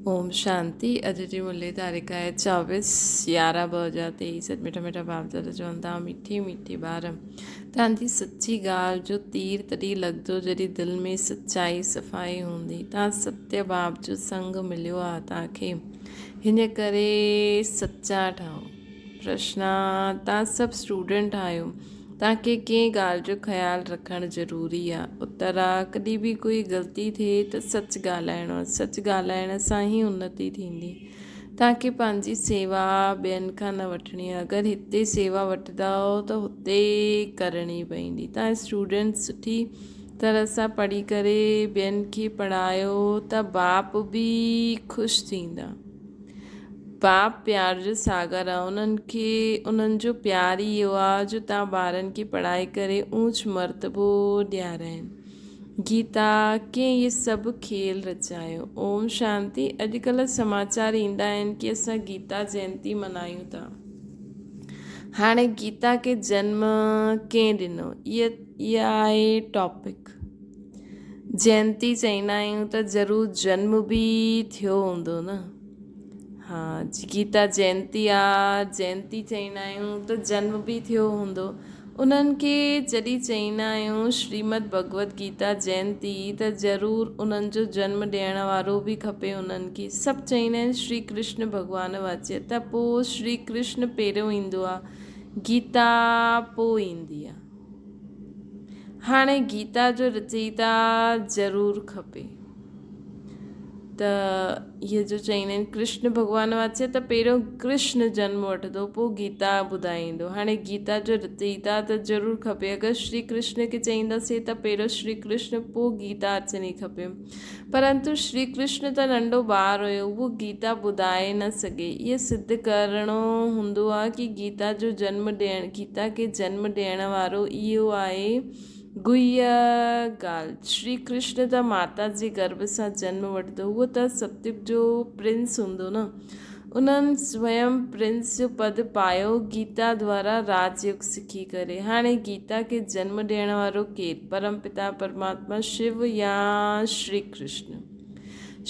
ओम शांति। अॼु जी मुरली तारीख़ आहे 24/11/2023। मिठा मिठा बाप दादा चवंदा मीठी मीठी ॿार, तव्हांजी सची ॻाल्हि जो तीर तॾहिं लॻंदो जॾहिं दिलि में सचाई सफ़ाई हूंदी। तव्हां सत्य बाप जो संग मिलियो आहे तव्हांखे, हिन करे सचा ठहो। प्रश्न, तव्हां सभु स्टूडेंट आहियो, तव्हांखे कंहिं ॻाल्हि जो ख़्यालु रखणु ज़रूरी आहे। उत्तर आहे, कॾहिं बि कोई ग़लती थिए त सच ॻाल्हाइणो आहे। सच ॻाल्हाइण सां ई उन्नति थींदी। तव्हांखे पंहिंजी सेवा ॿियनि खां न वठणी आहे। अगरि हिते सेवा वठंदा त हुते करणी पवंदी। तव्हां स्टूडेंट सुठी तरह सां पढ़ी करे ॿियनि खे पढ़ायो त बाप बि ख़ुशि थींदा। बाप प्यार जो सागर आहे। उन्हनि जो प्यार ई इहो आहे जो तव्हां ॿारनि खे पढ़ाई करे ऊच मर्तबो ॾियाराइनि। गीता कीअं इहे सभु खेल रचायो। ओम शांति। अॼुकल्ह समाचार ईंदा आहिनि कि असां गीता जयंती मल्हायूं था। हाणे गीता खे जनम कंहिं ॾिनो, इहा आहे टॉपिक। जयंती चईंदा आहियूं त ज़रूरु जनम बि थियो हूंदो न। हा, गीता जयंती आहे, जयंती चईंदा आहियूं त जनम बि थियो हूंदो। उन्हनि खे जॾहिं चईंदा आहियूं श्रीमद भगवत गीता जयंती त ज़रूरु उन्हनि जो जनम ॾियण वारो बि खपे। उन्हनि खे सभु चईंदा आहिनि श्री कृष्ण भॻवानु वाचे, त पोइ श्री कृष्ण पहिरियों ईंदो आहे, गीता पोइ ईंदी आहे। हाणे गीता जो रचयिता ज़रूरु खपे। त इहे जो चईंदा आहिनि कृष्ण भॻवानु वाचे, त पहिरियों कृष्ण जनम वठंदो पोइ गीता ॿुधाईंदो। हाणे गीता जो रचयिता त ज़रूरु खपे। अगरि श्री कृष्ण खे चईंदासीं त पहिरियों श्री कृष्ण पोइ गीता अचणी खपे। परंतु श्री कृष्ण त नंढो ॿारु हुयो, उहो गीता ॿुधाए न सघे। इहो सिद्ध करिणो हूंदो आहे कि गीता खे जनम ॾियण वारो इहो आहे गुह्य ॻाल्हि। श्री कृष्ण त माता जे गर्भ सां जनम वठंदो, उहो त सतयुग जो प्रिंस हूंदो न। उन्हनि स्वयं प्रिंस जो पद पायो गीता द्वारा राजयोग सिखी करे। हाणे गीता खे जनम ॾियण वारो केरु? परमपिता परमात्मा शिव या श्री कृष्ण।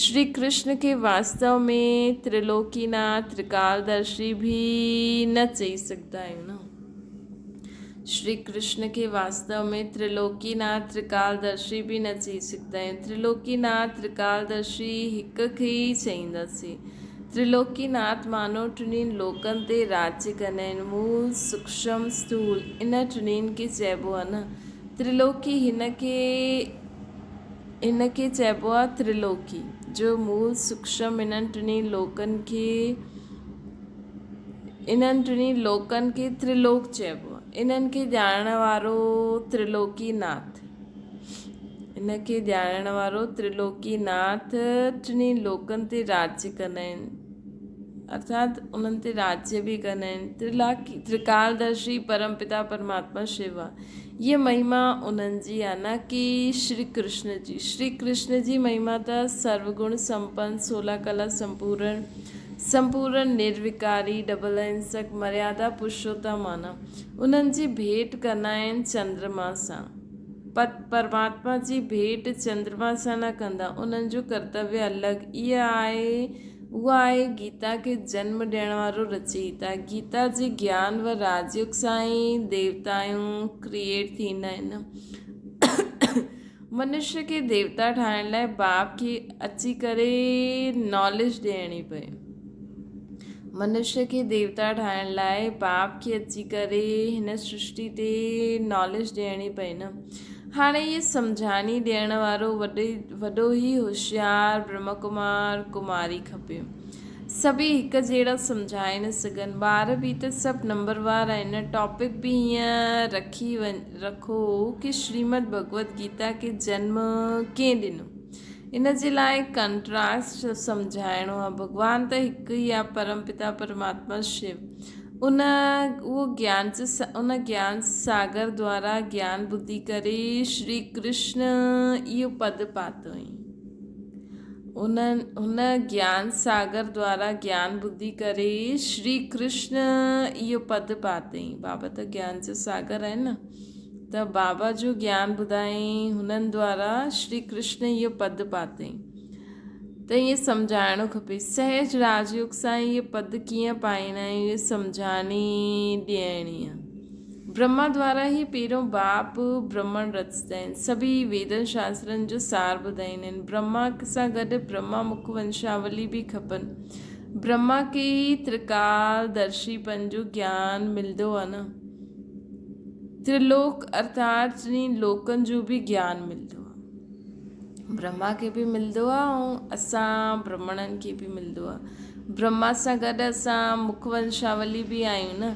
श्री कृष्ण खे वास्तव में त्रिलोकीनाथ त्रिकालदर्शी बि न चई सघंदा आहियूं न। श्री कृष्ण के वास्तव में त्रिलोकीनाथ त्रिकालदर्शी भी न चई सघंदा आहियूं। त्रिलोकीनाथ त्रिकालदर्शी हिक खे ई चईंदासीं। त्रिलोकीनाथ मानो टिनिनि लोकनि ते राज्य कंदा आहिनि। मूल सूक्ष्म स्थूल इन टिनिनि खे चइबो आहे न त्रिलोकी। हिनखे चइबो आहे त्रिलोकी जो मूल सूक्ष्म इन्हनि टिनी लोकनि खे त्रिलोक चइबो आहे। इन्हनि खे ॼाणण वारो त्रिलोकीनाथ टिनी लोकनि ते राज्य कंदा आहिनि, अर्थात उन्हनि ते राज्य बि कंदा आहिनि। त्रिकालदर्शी परमपिता परमात्मा शिव आहे। ये महिमा उन्हनि जी आहे, न कि श्री कृष्ण जी। श्री कृष्ण जी महिमा त सर्वगुण संपन्न 16 कला संपूर्ण निर्विकारी डबल अहिंसक मर्यादा पुरुषोत्तम आना। उन्हनि जी भेंट कंदा आहिनि चंद्रमा सां। परमात्मा जी भेंट चंद्रमा सां न कंदा, उन्हनि जो कर्तव्य अलॻि। उहा आहे गीता खे जन्म ॾियण वारो रचयिता। गीता जे ज्ञान व राजयोग सां ई देवताऊं क्रिएट थींदा आहिनि। मनुष्य खे देवता ठाहिण लाइ बाप खे अची करे नॉलेज ॾियणी पए। हिन सृष्टि ते नॉलेज ॾियणी पए न। हाणे इहे सम्झाणी ॾियण वारो वॾो ई होशियारु ब्रह्मकुमार कुमारी खपे। सभई हिकु जहिड़ा सम्झाए न सघनि। ॿार बि त सभु नंबरवार आहिनि। टॉपिक बि हीअं रखो कि श्रीमद भगवत गीता खे जनम कंहिं ॾिनो। इन जे लाइ कंट्रास्ट सम्झाइणो आहे। भॻवानु त हिकु ई आहे, परमपिता परमात्मा शिव। उन ज्ञान सागर द्वारा ज्ञान ॿुधी करे श्री कृष्ण इहो पद पातई। हुन ज्ञान सागर द्वारा ज्ञान ॿुधी करे श्री कृष्ण इहो पद पातई। बाबा त ज्ञान जो सागर आहिनि न, त बाबा जो ज्ञान ॿुधाई हुननि द्वारा श्री कृष्ण इहो पद पातई। त ईअं सम्झाइणो खपे। सहज राजयोग सां इहे पद कीअं पाईंदा आहियूं इहे सम्झानी ॾियणी आहे। ब्रह्मा द्वारा ही पहिरियों बाप ब्रह्मण रचंदा आहिनि। सभी वेदनि शास्त्रनि जो सार ॿुधाईंदा आहिनि। ब्रह्मा सां गॾु ब्रह्मा मुख वंशावली बि खपनि। ब्रह्मा खे ई त्रिकालदर्शीपन जो ज्ञान मिलंदो आहे न। त्रिलोक अर्थात टिनी लोकनि जो बि ज्ञान मिलंदो आहे। ब्रह्मा खे बि मिलंदो आहे ऐं असां ब्रह्मणनि खे बि मिलंदो आहे। ब्रह्मा सां गॾु असां मुखवंशावली बि आहियूं न।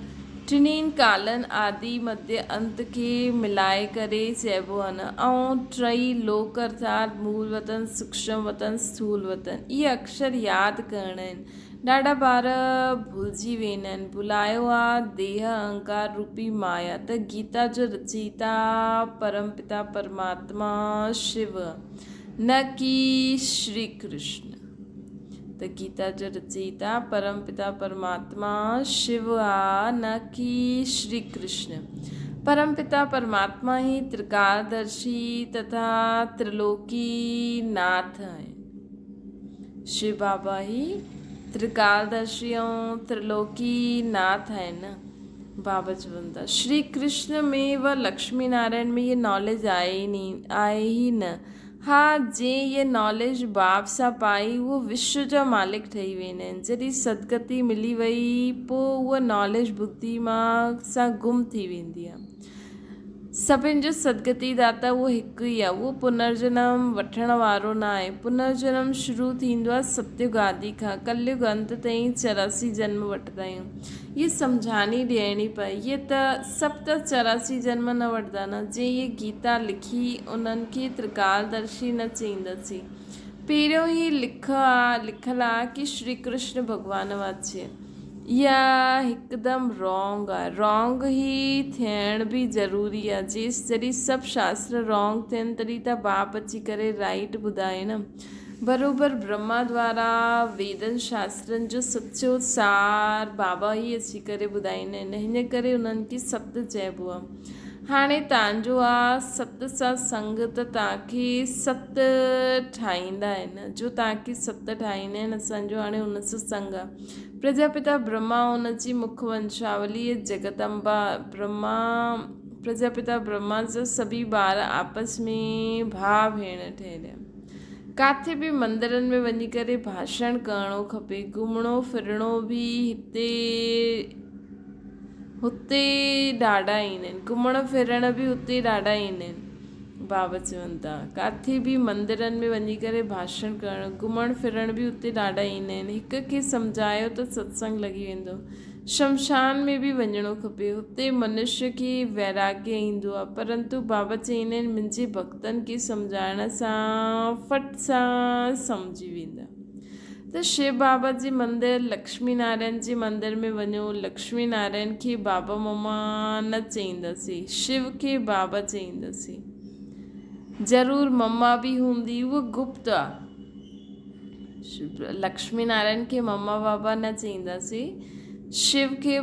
टिनिनि कालनि आदि मध्य अंत खे मिलाए करे चइबो आहे न। ऐं टई लोक अर्थात मूल वतन, सूक्ष्म वतन, स्थूल वतन, इहे अक्षर यादि करणा आहिनि। ॾाढा ॿार भुलिजी वेंदा आहिनि। भुलायो आहे देह अहंकार रूपी माया। त गीता जो रचयिता परमपिता परमात्मा शिव, न कि श्री कृष्ण। त गीता जो रचयिता परमपिता परमात्मा शिव आहे, न कि श्री कृष्ण। परमपिता परमात्मा ही त्रिकालदर्शी तथा त्रिलोकी नाथ आहिनि। शिव बाबा ही त्रिकालदर्शी ऐं त्रिलोकी नाथ आहिनि। बाबा चवनि था श्री कृष्ण में व लक्ष्मी नारायण में ये नॉलेज आहे ही न। हा, जे ये नॉलेज बाप सां पाई उहो विश्व जा मालिक ठही वेंदा आहिनि। जॾहिं सदगति मिली वई पोइ उहा नॉलेज बुद्धि मां सां गुम थी वेंदी आहे। सभिनि जो सदगति दाता उहो हिकु ई आहे। उहो पुनर्जन्म वठण वारो न आहे। पुनर्जन्म शुरू थींदो आहे सतयुग आदि खां। कलयुग अंत ताईं 84 जन्म वठंदा आहियूं। ये सम्झानी ॾियणी पए। ये त सभु त 84 जन्म न वठंदा न। जे ये गीता लिखी उन्हनि खे त्रिकालदर्शी न चईंदासीं। पहिरियों ई लिखियलु आहे कि श्री कृष्ण भॻवान वाच्य। इहा हिकदमि रॉन्ग आहे। रॉन्ग ई थियण बि ज़रूरी आहे। जॾहिं सभु शास्त्र रॉन्ग थियनि तॾहिं त बाप अची करे राइट ॿुधाए न। बराबरि ब्रह्मा द्वारा वेदनि शास्त्रनि जो सचो सार बाबा ई अची करे ॿुधाईंदा आहिनि। हिन करे उन्हनि खे सत्य चइबो आहे। हाणे तव्हांजो आहे सत सां संग त तव्हांखे सत्य ठाहींदा आहिनि। जो तव्हांखे सत्य ठाहींदा आहिनि असांजो हाणे उन सां संग आहे। प्रजापिता ब्रह्मा उनजी मुखवंशावली जगदम्बा ब्रह्मा। प्रजापिता ब्रह्मा जा सभी ॿार आपस में भाउ भेण ठहिया। किथे बि मंदरनि में वञी करे भाषण करणो खपे। घुमणो फिरणो बि हुते ॾाढा ईंदा आहिनि। घुमण फिरण बि हुते ॾाढा ईंदा आहिनि। बाबा चवनि था किथे बि मंदरनि में वञी करे भाषण करणु घुमण फिरण बि हुते ॾाढा ईंदा आहिनि। हिक खे सम्झायो त सत्संग लॻी वेंदो। शमशान में बि वञणो खपे। हुते मनुष्य खे वैराग्य ईंदो आहे। परंतु बाबा चईंदा आहिनि मुंहिंजे भक्तनि खे सम्झाइण सां फट सां सम्झी वेंदा। त शिव बाबा जी मंदिर, लक्ष्मी नारायण जी मंदिर में वञो। लक्ष्मी नारायण खे बाबा मम्मा न चईंदासीं, शिव खे बाबा चईंदासीं। ज़रूरु मम्मा बि हूंदी, उहा गुप्त आहे। लक्ष्मी नारायण खे मम्मा बाबा न चईंदासीं, शिव खे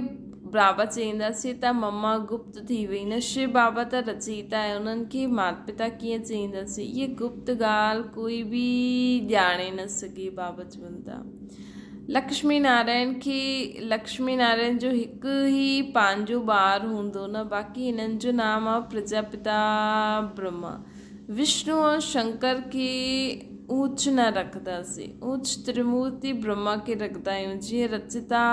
बाबा चईंदासीं त मम्मा गुप्त थी वई न। शिव बाबा त रचयिता आहे, उन्हनि खे माता पिता कीअं चईंदासीं। इहे गुप्त ॻाल्हि कोई बि ॼाणे न सघे। बाबा चवनि था लक्ष्मी नारायण जो हिकु ई पंहिंजो ॿारु हूंदो न। बाक़ी हिननि जो नाम आहे प्रजापिता ब्रह्मा। विष्णु और शंकर खे ऊच न रखंदासीं। ऊच त्रिमूर्ति ब्रह्मा खे रखंदा आहियूं। जीअं रचता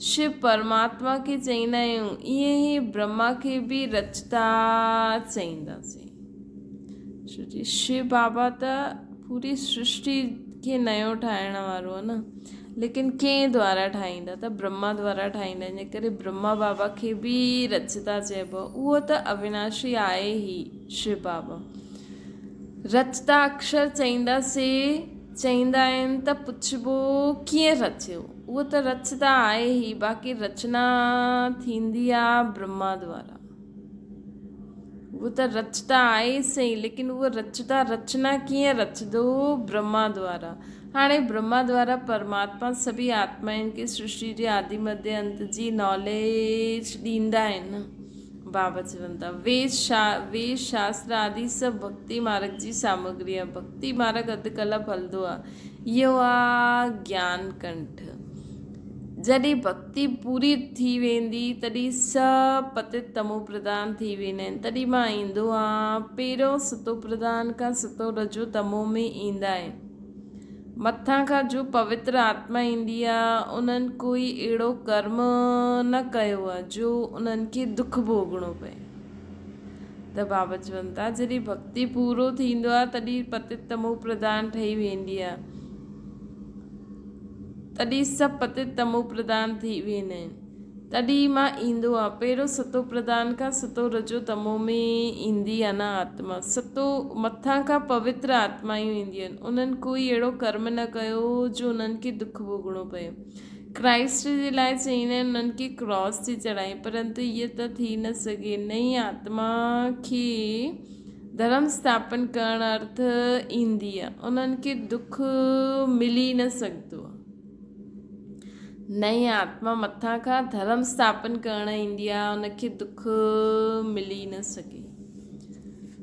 शिव परमात्मा खे चईंदा आहियूं, ईअं ई ब्रह्मा खे बि रचता चईंदासीं। शिव बाबा त पूरी सृष्टि खे नयो ठाहिण वारो आहे न। लेकिन कंहिं द्वारा ठाहींदा त ब्रह्मा द्वारा ठाहींदा। इन करे ब्रह्मा बाबा खे बि रचता चइबो। उहो त अविनाशी आहे ई शिव बाबा। रचता अक्षर चईंदा आहिनि त पुछबो कीअं रचियो। उहो त रचता आहे ई। बाक़ी रचना थींदी आहे ब्रह्मा द्वारा। उहो त रचता आहे सही, लेकिन उहो रचना कीअं रचंदो ब्रह्मा द्वारा। हाणे ब्रह्मा द्वारा परमात्मा सभी आत्माउनि खे सृष्टि जे आदि मध्य अंत जी नॉलेज ॾींदा आहिनि। बाबा चवनि था वेद शास्त्र आदि सभु भक्ति मार्ग जी सामग्री आहे। भक्ति मार्ग अॼुकल्ह हलंदो आहे, इहो आहे ज्ञान कंठ। जॾहिं भक्ति पूरी थी वेंदी तॾहिं सभु पतित तमो प्रधान थी वेंदा आहिनि। तॾहिं मां ईंदो आहे पहिरियों सतो प्रधान खां सतो रजो तमो में ईंदा आहिनि। मथां खां जो पवित्र आत्मा ईंदी आहे उन्हनि कोई अहिड़ो कर्म न कयो आहे जो उन्हनि खे दुख भोगणो पए। त बाबा चवनि था जॾहिं भक्ति पूरो थींदो आहे तॾहिं पतित तमो प्रधान ठही वेंदी आहे, तॾहिं सभु पतित तमो प्रधान थी वेंदा आहिनि। तॾहिं मां ईंदो आहे पहिरियों सतो प्रधान खां सतो रजो तमो में ईंदी आहे न आत्मा। सतो मथां खां पवित्र आत्मायूं ईंदियूं आहिनि, उन्हनि कोई अहिड़ो कर्म न कयो जो उन्हनि खे दुख भोगणो पए। क्राइस्ट जे लाइ चईंदा आहिनि उन्हनि खे क्रॉस थी चढ़ाई, परंतु इहे त थी न सघे। नई आत्मा खे धर्म स्थापन करण अर्थ ईंदी आहे, उन्हनि खे दुख मिली न सघंदो आहे। नई आत्मा मथां खां धर्म स्थापन करण ईंदी आहे, उनखे दुख मिली न सघे।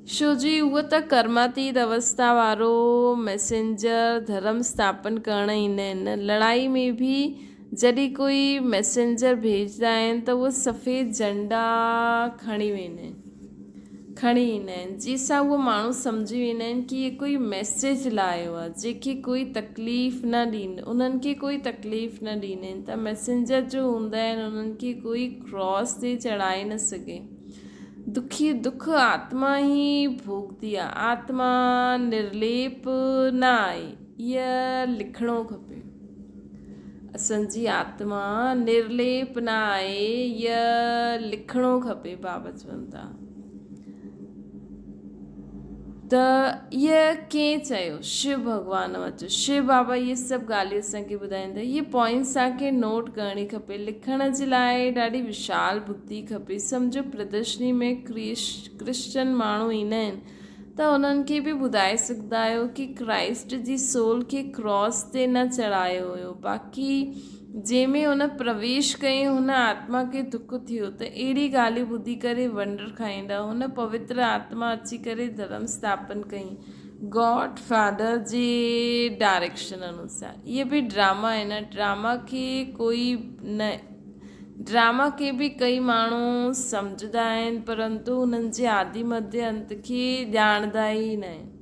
छो जी उहा त कर्मातीत अवस्था वारो मैसेंजर धर्म स्थापन करण ईंदा आहिनि। लड़ाई में बि जॾहिं कोई मैसेंजर भेजदा आहिनि त उहे सफ़ेद झंडा खणी वेंदा आहिनि, खणी ईंदा आहिनि, जंहिंसां उहे माण्हू सम्झी वेंदा आहिनि कि इहे कोई मैसेज लायो आहे जंहिंखे कोई तकलीफ़ न ॾींदा, उन्हनि खे कोई तकलीफ़ न ॾींदा आहिनि। त मैसेंजर जो हूंदा आहिनि उन्हनि खे कोई क्रॉस ते चढ़ाए न सघे। दुख आत्मा ई भोगदी आहे, आत्मा निर्लेप न आहे, इहा लिखणो खपे। असांजी आत्मा निर्लेप न आहे, इहा लिखणो खपे। बाबा चवनि था त इहा कंहिं चयो? शिव भॻवान वचो। शिव बाबा इहे सभु ॻाल्हियूं असांखे ॿुधाइनि था। इहे पॉइंट्स असांखे नोट करणी खपे। लिखण जे लाइ ॾाढी विशाल बुद्धि खपे। सम्झो प्रदर्शनी में क्रिश्चन माण्हू ईंदा आहिनि त उन्हनि खे बि ॿुधाए सघंदा आहियो कि क्राइस्ट जी सोल खे क्रॉस ते न चढ़ायो हुयो, बाक़ी जंहिंमें हुन प्रवेश कयईं हुन आत्मा खे दुख थियो। त अहिड़ी ॻाल्हियूं ॿुधी करे वंडर खाईंदा। हुन पवित्र आत्मा अची करे धर्म स्थापन कयईं गॉड फादर जे डायरेक्शन अनुसार। इहे बि ड्रामा आहिनि। ड्रामा खे बि कई माण्हू सम्झंदा आहिनि, परंतु हुननि जे आदि मध्य अंत खे ॼाणंदा ई न आहिनि।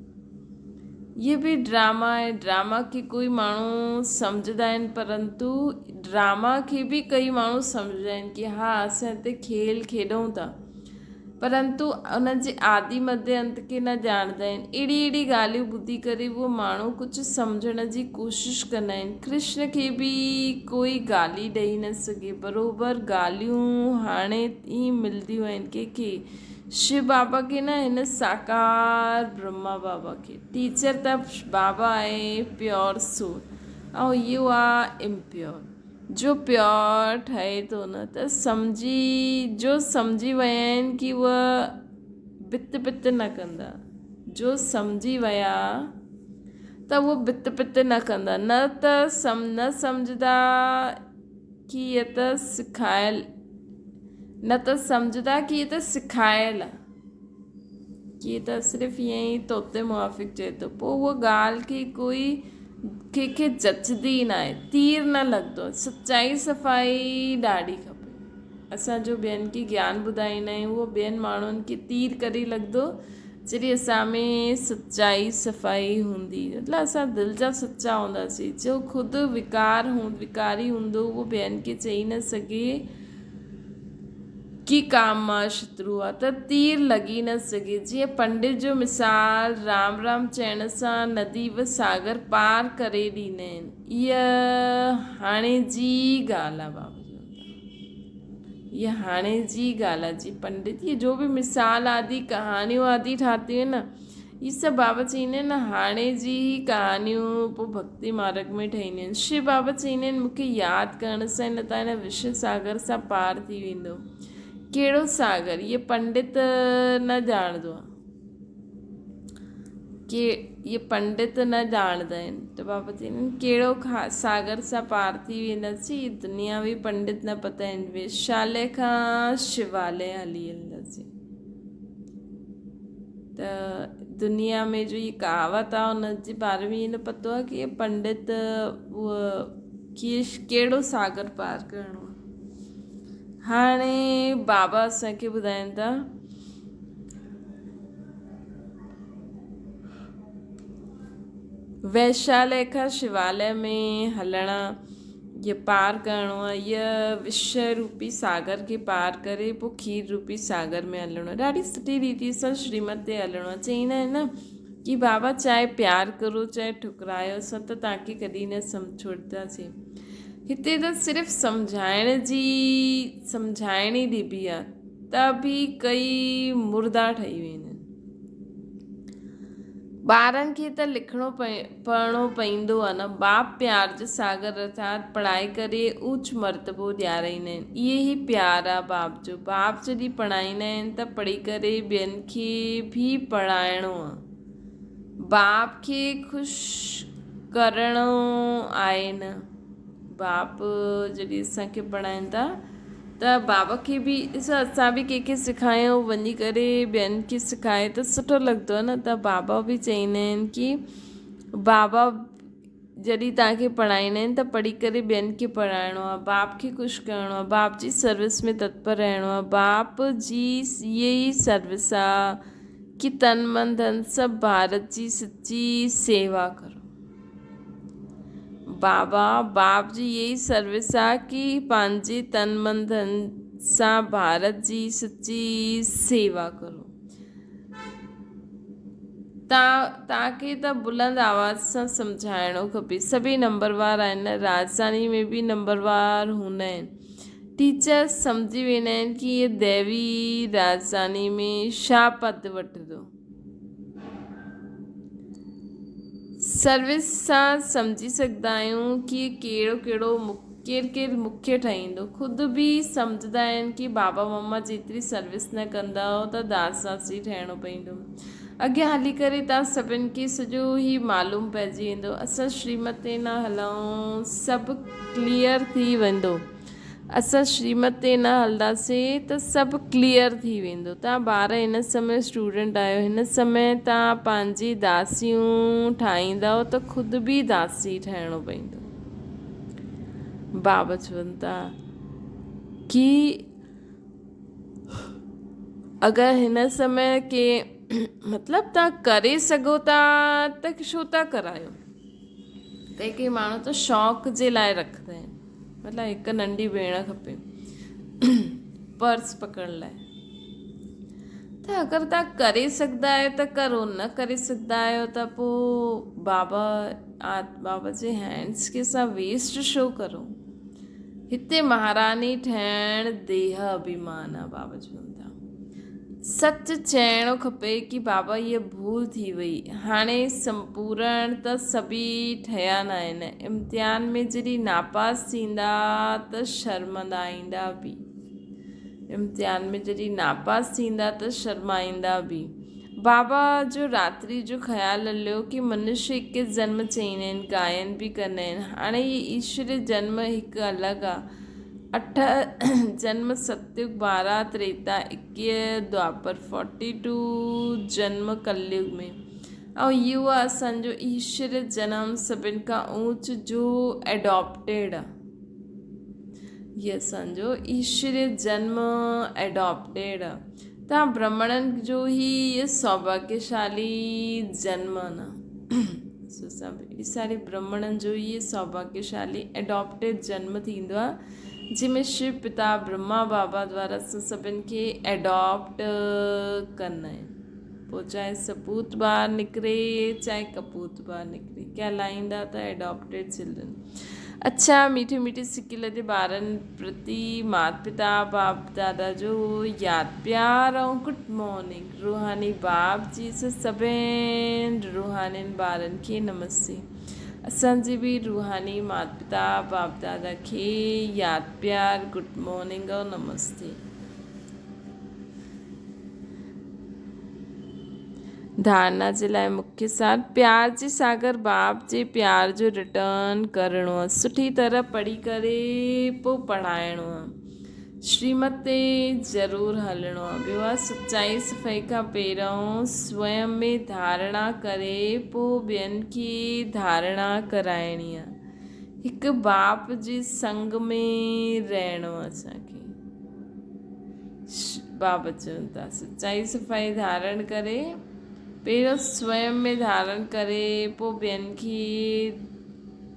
इहे बि ड्रामा आहे। ड्रामा खे कोई माण्हू सम्झंदा आहिनि, परंतु ड्रामा खे बि कई माण्हू सम्झंदा आहिनि कि हा असां हिते खेल खेॾूं था, परंतु उन जे आदि मध्य अंत खे न ॼाणंदा आहिनि। अहिड़ी ॻाल्हियूं ॿुधी करे उहे माण्हू कुझु सम्झण जी कोशिशि कंदा आहिनि। कृष्ण खे बि कोई गाली ॾेई न सघे। बराबरि ॻाल्हियूं हाणे ई मिलंदियूं आहिनि कंहिंखे, शिव बाबा खे न हिन साकार ब्रह्मा बाबा खे। टीचर त बाबा आहे प्योर सोल, ऐं इहो आहे इम्प्योर। जो प्योर ठहे थो न त सम्झी विया आहिनि कि उहा बित न कंदा। जो सम्झी विया त उहो बित न कंदा, न सम्झंदा कि इहा त सिखायल, न त सम्झंदा कि इहा त सिखायल आहे, कि इहा त सिर्फ़ु ईअं ई तोते मुआफ़िक़ चए थो। पोइ उहा ॻाल्हि खे कोई कंहिंखे जचदी न आहे, तीर न लॻंदो आहे। सचाई सफ़ाई ॾाढी खपे। असां जो ॿियनि खे ज्ञान ॿुधाईंदा आहियूं उहो ॿियनि माण्हुनि खे तीर करे लॻंदो जॾहिं असां में सचाई सफ़ाई हूंदी, मतिलबु असां दिलि जा सचा हूंदासीं। जो ख़ुदि विकारी हूंदो उहो ॿियनि खे चई न सघे कि काम मां शत्रु आहे, त तीर लॻी न सघे। जीअं पंडित जो मिसाल राम राम चइण सां नदी व सागर पार करे ॾींदा आहिनि। इहा हाणे जी ॻाल्हि आहे बाबा, इहा हाणे जी ॻाल्हि आहे। जी पंडित इहे जो बि मिसाल आदि कहानियूं आदि ठातियूं आहिनि न, इहे सभु बाबा चईंदा आहिनि न हाणे जी कहानियूं पोइ भक्ति मार्ग में ठहींदियूं आहिनि। शिव बाबा चईंदा आहिनि मूंखे यादि करण सां न त हिन विश्व सागर सां पार थी वेंदो। कहिड़ो सागर? इहे पंडित न ॼाणंदो आहे। के ये पंडित न ॼाणंदा आहिनि। त बाबा चवंदा आहिनि कहिड़ो सागर सां पार थी वेंदासीं, दुनियावी पंडित न पता आहिनि, वेश्यालय खां शिवालय हली वेंदासीं। त दुनिया में जो ये कहावत आहे उन जे बारे में ईअं न पतो आहे कि ये पंडित उहो कहिड़ो सागर पार करिणो आहे। हाणे बाबा असांखे ॿुधाइनि था वैशालय खां शिवालय में हलणु, ये पार करिणो आहे, इहा विषय रूपी सागर खे पार करे पोइ खीर रूपी सागर में हलणो आहे। ॾाढी सुठी रीति सां श्रीमत ते हलणो आहे। चईंदा आहिनि न कि बाबा चाहे प्यार करो चाहे ठुकरायो, असां त तव्हांखे कॾहिं न छोड़ींदासीं। हिते त सिर्फ़ु सम्झाइण ई ॾिबी आहे, त बि कई मुर्दा ठही वेंदा आहिनि। ॿारनि खे त लिखणो पढ़णो पवंदो आहे न। बाप प्यार जो सागर अर्थात पढ़ाई करे ऊच मर्तबो ॾियाराईंदा आहिनि। इहे ई प्यार आहे बाप जो। बाप जॾहिं पढ़ाईंदा आहिनि त पढ़ी करे ॿियनि खे बि पढ़ाइणो आहे। बाप खे ख़ुशि करिणो आहे न। बाप जॾहिं असांखे पढ़ाइनि था त बाबा खे बि ॾिसो, असां बि कंहिंखे सेखारियूं वञी करे ॿियनि खे सेखारे त सुठो लॻंदो आहे न। त बाबा बि चवंदा आहिनि कि बाबा जॾहिं तव्हांखे पढ़ाईंदा आहिनि त पढ़ी करे ॿियनि खे पढ़ाइणो आहे, बाप खे ख़ुशि करिणो आहे, बाप जी सर्विस में तत्पर रहणो आहे। बाप जी इहे ई सर्विस आहे कि तन मन धन सभु भारत जी सच्ची सेवा करो। बाप जी यही सर्विस आहे कि पंहिंजे तन मन धन सां भारत जी सच्ची सेवा करो। तव्हांखे त बुलंद आवाज़ सां सम्झाइणो खपे। सभई नंबरवार आहिनि, राजधानी में बि नंबरवार हूंदा आहिनि। टीचर सम्झी वेंदा आहिनि कि ये दैवी राजधानी में छा पद वठंदो। सर्विस सां सम्झी सघंदा आहियूं कि केरु मुख्य ठाहींदो। ख़ुदि बि सम्झंदा आहिनि कि बाबा मम्मा जेतिरी सर्विस न कंदा त दास-दासी ठहिणो पवंदो। अॻियां हली करे तव्हां सभिनि खे सॼो ई मालूम पइजी वेंदो। असां श्रीमत ते न हलूं, सभु क्लियर थी वेंदो। असां श्रीमत ते न हलंदासीं त सभु क्लियर थी वेंदो। तव्हां ॿार हिन समय स्टूडेंट आहियो, हिन समय तव्हां पंहिंजी दासियूं ठाहींदव त ख़ुदि बि दासी ठहिणो पवंदो। बाबा चवनि था कि अगरि हिन समय के मतिलबु तव्हां करे सघो था त छो था करायो। त के माण्हू त शौक़ जे लाइ रखंदा आहिनि, मतिलबु हिकु नंढी भेण खपे पर्स पकड़ण लाइ। त अगरि तव्हां करे सघंदा आहियो त करो, न करे सघंदा आहियो त पोइ बाबा जे हैंड्स खे असां वेस्ट छो करो। हिते महारानी ठहिण देह अभिमान आहे। बाबा चवनि था सच चइणो खपे कि बाबा इहा भूल थी वई। हाणे संपूर्ण त सभी ठहिया न आहिनि। इम्तिहान में जॾहिं नापास थींदा त शर्माईंदा बि। इम्तिहान में जॾहिं नापास थींदा त शर्माईंदा बि। बाबा जो रात्रि जो ख़्यालु हलियो कि मनुष्य हिकु जन्म चईंदा आहिनि, गायन बि कंदा आहिनि। हाणे ये ईश्वर जन्म हिकु अलॻि आहे। 8 जन्म सतयुग, 12 त्रेता, 21 द्वापर, 42 जन्म कलयुग में। ऐं इहो आहे असांजो ईश्वर जनम सभिनि खां ऊच जो एडॉप्टेड आहे। इहे असांजो ईश्वर जन्म एडॉप्टेड आहे। तव्हां ब्राह्मणनि जो ई सौभाग्यशाली जन्म न एॾी सारी ब्राह्मणनि जो ई सौभाग्यशाली एडॉप्टेड जन्म थींदो आहे, जंहिंमें शिव पिता ब्रह्मा बाबा द्वारा सभिनि खे एडॉप्ट कंदा आहिनि। पोइ चाहे सपूत ॿार निकिरे चाहे कपूत ॿार निकिरे, कहलाईंदा त एडॉप्टेड चिल्ड्रन। अच्छा, मीठे मीठे सिकिल जे ॿारनि प्रति माता पिता बाप दादा जो यादि प्यार ऐं गुड मॉर्निंग। रूहानी बाप जी सभिनि रूहानियुनि ॿारनि खे नमस्ते। असांजे बि रूहानी माता पिता बाप दादा खे यादि प्यार, गुड मॉर्निंग ऐं नमस्ते। धारणा जे लाइ मुख्य सार प्यार जे सागर बाप जे प्यार जो रिटर्न करिणो आहे, सुठी तरह पढ़ी करे पोइ पढ़ाइणो आहे, श्रीमत ते ज़रूरु हलणो आहे। ॿियो आहे सचाई सफ़ाई खां पहिरियों स्वयं में धारणा करे पोइ ॿियनि खे धारणा कराइणी आहे। हिकु बाप जे संग में रहणो आहे असांखे। बाबा चवनि था सचाई सफ़ाई धारण करे पहिरियों स्वयं में धारण करे पोइ ॿियनि खे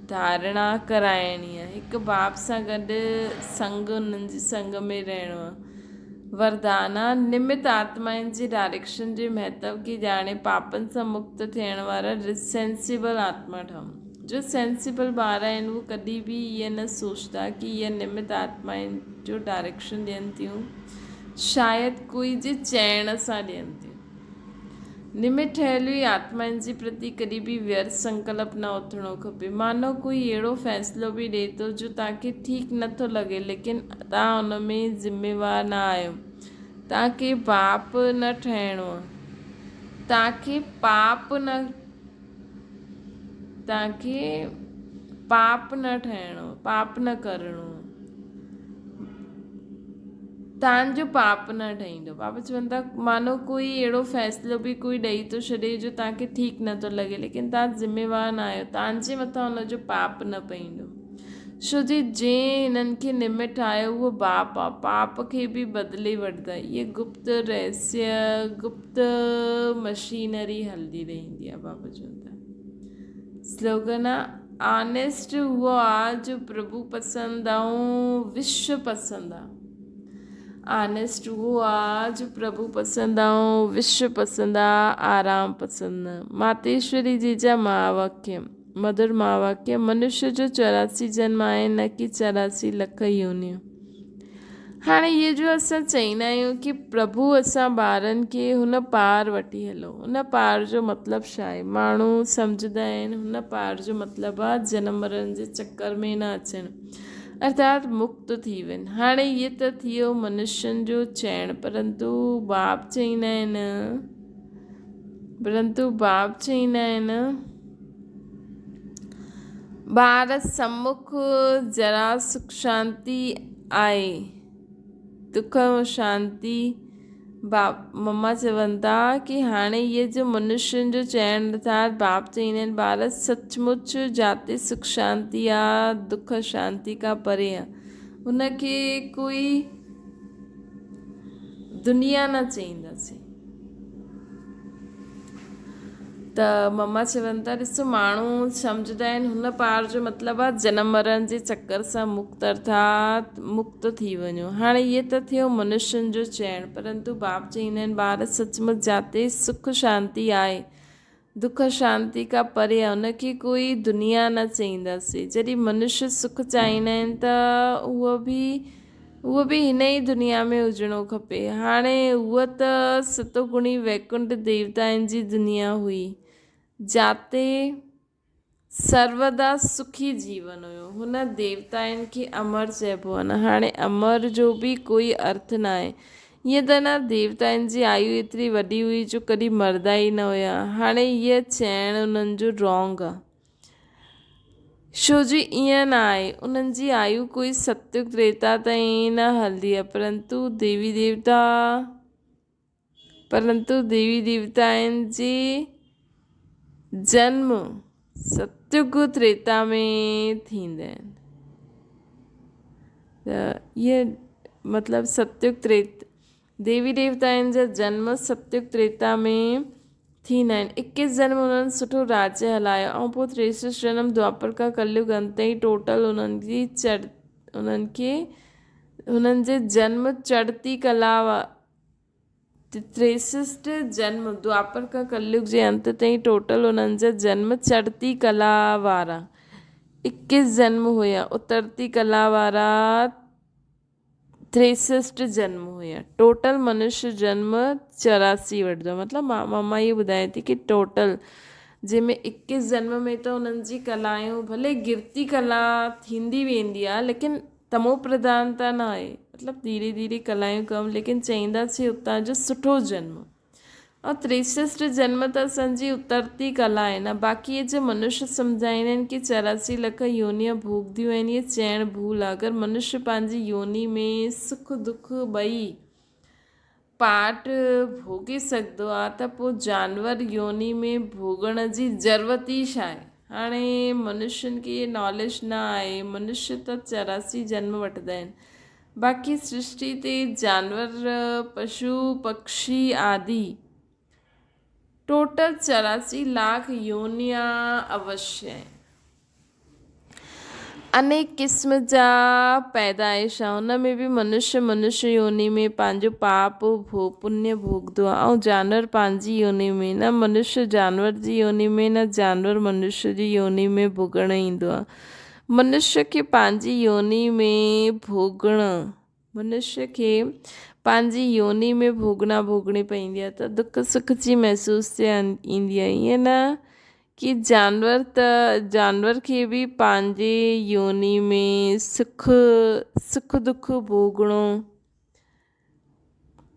धारणा कराइणी आहे। हिकु बाप सां गॾु संग उन्हनि जे संग में रहणो आहे। वरदान आहे निमित आत्माउनि जी डायरेक्शन जे महत्व खे ॼाणे पापनि सां मुक्त थियण वारा सेंसिबल आत्मा ठहूं। जो सेंसिबल ॿार आहिनि उहे कॾहिं बि इहे न सोचता कि इहे निमित आत्माउनि जो डायरेक्शन ॾियनि थियूं, शायदि कोई जे चइण सां ॾियनि थियूं। निमित ठहियल हुई आत्माउनि जे प्रति कॾहिं बि व्यर्थ संकल्प न उथणो खपे। मानो कोई अहिड़ो फ़ैसिलो बि ॾिए थो जो तव्हांखे ठीकु नथो लॻे, लेकिन तव्हां उन में ज़िम्मेवार न आहियो। तव्हांखे पाप न ठहिणो आहे, तव्हांखे पाप न ठहिणो, पाप न करिणो, तव्हांजो पाप न ठहींदो। बाबा चवनि था मानो कोई अहिड़ो फ़ैसिलो बि कोई ॾेई थो छॾे जो तव्हांखे ठीकु नथो लॻे, लेकिन तव्हां ज़िम्मेवार न आहियो, तव्हांजे मथां हुनजो पाप न पईंदो। छो जे जंहिं हिननि खे निमित ठाहियो उहो बाप आहे, पाप खे बि बदिले वठंदा। इहे गुप्त रहस्य, गुप्त मशीनरी हलंदी रहंदी आहे। बाबा चवनि था स्लोगन आहे ऑनेस्ट उहो आहे जो प्रभु पसंदि ऐं विश्व पसंदि आहे। ऑनेस्ट उहो आहे जो प्रभु पसंदि ऐं विश्व पसंदि आहे, आराम पसंदि न। मातेश्वरी जी जा महावाक्य, मधुर महावाक्य, मनुष्य जो 84 जन्म आहे न कि 84 लख योनियूं। हाणे इहे जो असां चईंदा आहियूं कि प्रभु असां ॿारनि खे हुन पार वठी हलो, हुन पार जो मतिलबु छा आहे? माण्हू सम्झंदा आहिनि हुन पार जो मतिलबु आहे जनम मरण जे चकर में न अचणु, अर्थात मुक्त थी वञे। हाणे इहे त थी वियो मनुष्यनि जो चइणु, परंतु बाप चईंदा आहिनि ॿार सम्मुख जरा सुख शांती आहे, दुख ऐं शांती। मम्मा चवनि था कि हाणे इहे जो मनुष्यनि जो चइणु अर्थात बाप चईंदा आहिनि ॿार सचमुच जाते सुख शांती आहे, दुख शांती खां परे आहे, हुनखे कोई दुनिया न चईंदासीं। त मम्मा चवनि था ॾिसो माण्हू सम्झंदा आहिनि हुन पार जो मतिलबु आहे जनम मरण जे चकर सां मुक्त, अर्थात मुक्त थी वञो। हाणे इहे त थियो मनुष्यनि जो चइणु, परंतु बाप चईंदा आहिनि ॿार सचमुच जाते सुख शांती आहे, दुख शांती खां परे आहे, हुनखे कोई दुनिया न चईंदासीं। जॾहिं मनुष्य सुख चाहींदा आहिनि त उहो बि हिन ई दुनिया में हुजिणो खपे। हाणे उहा त सतोगुणी वैकुंठ देवताउनि जी दुनिया हुई जाते सर्वदा सुखी जीवन हुयो। हुन देवताउनि खे अमर चइबो आहे न। हाणे अमर जो बि कोई अर्थ न आहे। ईअं त न देवताउनि जी आयु एतिरी वॾी हुई जो कॾहिं मरदा ई न हुया। हाणे हीअ चइणु उन्हनि जो रॉन्ग आहे, छो जी ईअं न आहे। उन्हनि जी आयु कोई सतयुग त्रेता ताईं न हलंदी आहे, परंतु देवी देवताउनि जी जन्म सतयुग त्रेता में थींदा आहिनि। त इहे मतिलबु देवी देवताउनि जा जन्म सतयुग त्रेता में थींदा आहिनि। 21 जन्म उन्हनि सुठो राज्य हलायो ऐं पोइ 63 जन्म द्वापर खां कलयुग अंत ताईं टोटल हुननि जे जन्म चढ़ती कला 63 जन्म द्वापर खां कलयुग जे अंत ताईं टोटल हुननि जा जन्म चढ़ती कला वारा 21 जन्म हुया, उतरती कला वारा 63 जन्म हुया। टोटल मनुष्य जन्म 84 वठंदो। मतिलबु मम्मा इहे ॿुधाए थी कि टोटल जंहिंमें 21 जन्म में त हुननि जी कलायूं भले गिरती कला थींदी वेंदी आहे, लेकिन तमो प्रधानता न आहे। मतिलबु धीरे धीरे कलायूं कम, लेकिन चईंदासीं उतां जो सुठो जन्म। और 63 जन्म त असांजी उतरती कला आहे न। बाक़ी ये जो मनुष्य सम्झाईंदा आहिनि कि 84 लख योनियां भोगदियूं आहिनि, ये चइणु भूल आहे। अगरि मनुष्य पंहिंजी योनी में सुख दुख ॿई पार्ट भोगे सघंदो आहे त पोइ जानवर योनी में भोगण जी ज़रूरत ई छा आहे। हाणे मनुष्यनि खे नॉलेज न आहे, मनुष्य त 84 जन्म वठंदा आहिनि। बाक़ी सृष्टि ते जानवर पशु पक्षी आदि टोटल 84 लाख योनियां अवश्य आहिनि। अनेक क़िस्म जा पैदाइश आहे, उन में बि मनुष्य योनि में पंहिंजो पाप पुण्य भोगदो आहे। ऐं जानवर पंहिंजी योनि में, न मनुष्य जानवर जी योनि में, न जानवर मनुष्य जी योनि में भोगण ईंदो आहे। मनुष्य खे पंहिंजी योनि में पंहिंजी योनि में भोगणी पवंदी आहे त दुख सुख जी महसूस ईंदी आहे। ईअं न कि जानवर खे बि पंहिंजे योनि में सुख दुख भोगणो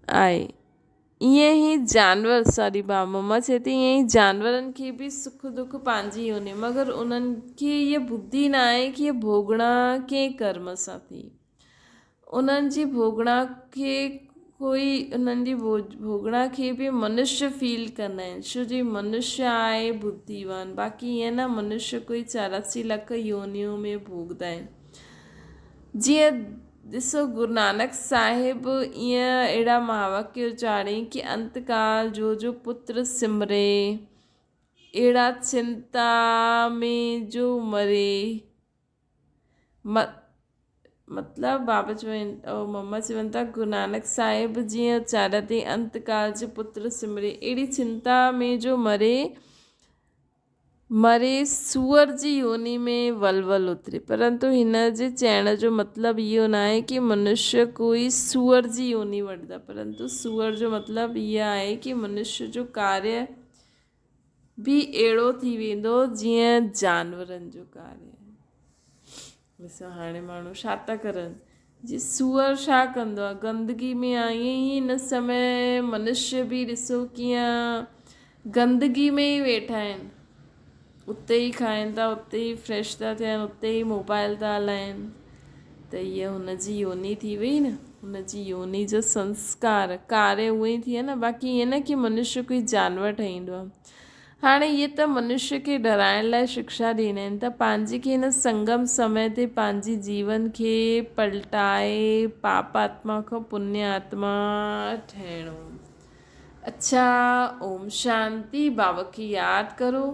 आहे। ईअं ई मम्मा चए थी ईअं ई जानवरनि खे बि सुख दुख पंहिंजी योनि, मगर उन्हनि खे इहा बुद्धि न आहे कि इहे भोगणा कंहिं कर्म सां थी। उन्हनि जी भोगणा खे बि मनुष्य फील कंदा आहिनि, छो जो मनुष्य आहे बुद्धिवान। बाक़ी ईअं न मनुष्य कोई 84 लख योनियूं में भोगदा आहिनि। जीअं ॾिसो गुरु नानक साहिब ईअं अहिड़ा महावाक्य उचारियईं कि अंतकाल जो पुत्र सिमरे, अहिड़ा चिंता में जो मरे। मतलब बाबा मम्मा चवनि था गुरु नानक साहिब जीअं उचारिया थी अंतकाल जो पुत्र सिमरे, अहिड़ी चिंता में जो मरे सूअर जी योनि में वलवल उतरे। परंतु हिन जे चइण जो मतिलबु इहो न आहे कि मनुष्य कोई सूअर जी योनि वठंदा, परंतु सूअर जो मतिलबु इहो आहे कि मनुष्य जो कार्य बि अहिड़ो थी वेंदो जीअं जानवरनि जो कार्य। ॾिसो हाणे माण्हू छा था करनि, जी सूअर छा कंदो आहे, गंदगी में आहे। ईअं ई हिन समय मनुष्य बि ॾिसो कीअं गंदगी में ई वेठा आहिनि, उते ई खाइनि था, उते ई फ्रेश था थियनि, उते ई मोबाइल था हलाइनि। त हीअ हुनजी योनि थी वई न, हुनजी योनि जो संस्कार कार्य उहे ई थी विया न। बाक़ी ईअं न कि मनुष्य कोई जानवर ठहींदो आहे। हाणे इहे त मनुष्य खे डराइण लाइ शिक्षा ॾींदा आहिनि, त पंहिंजे खे हिन संगम समय ते पंहिंजी जीवन खे पलटाए पाप आत्मा खां पुण्य आत्मा ठहिणो। अच्छा, ओम शांति। बाबा खे यादि करो।